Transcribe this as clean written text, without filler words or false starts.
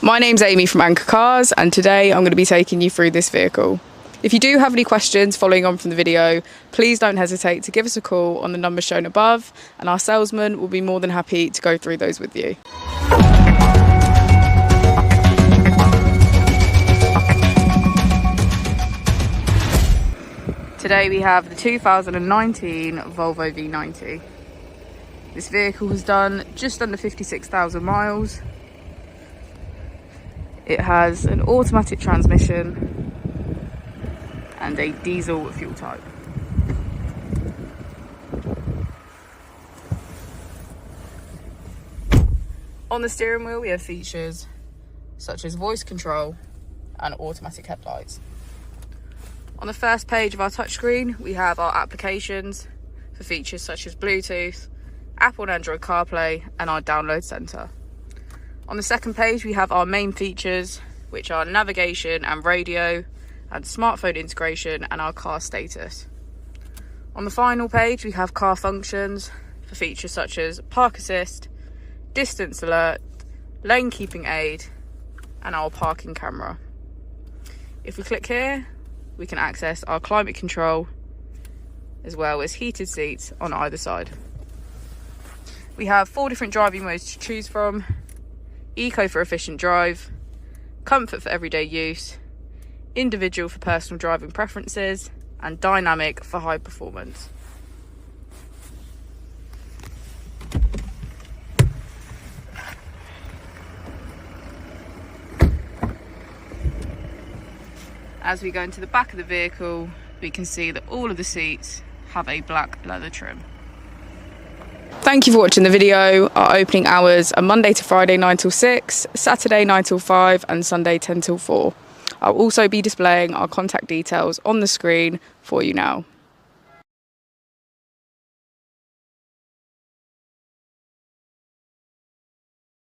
My name's Amy from Anchor Cars, and today I'm going to be taking you through this vehicle. If you do have any questions following on from the video, please don't hesitate to give us a call on the number shown above, and our salesman will be more than happy to go through those with you. Today we have the 2019 Volvo V90. This vehicle has done just under 56,000 miles. It has an automatic transmission and a diesel fuel type. On the steering wheel we have features such as voice control and automatic headlights. On the first page of our touchscreen we have our applications for features such as Bluetooth, Apple and Android CarPlay and our download centre. On the second page we have our main features, which are navigation and radio and smartphone integration and our car status. On the final page we have car functions for features such as park assist, distance alert, lane keeping aid and our parking camera. If we click here we can access our climate control as well as heated seats on either side. We have 4 different driving modes to choose from: Eco for efficient drive, Comfort for everyday use, Individual for personal driving preferences, and Dynamic for high performance. As we go into the back of the vehicle, we can see that all of the seats have a black leather trim. Thank you for watching the video. Our opening hours are Monday to Friday 9 till 6, Saturday 9 till 5 and Sunday 10 till 4. I'll also be displaying our contact details on the screen for you now.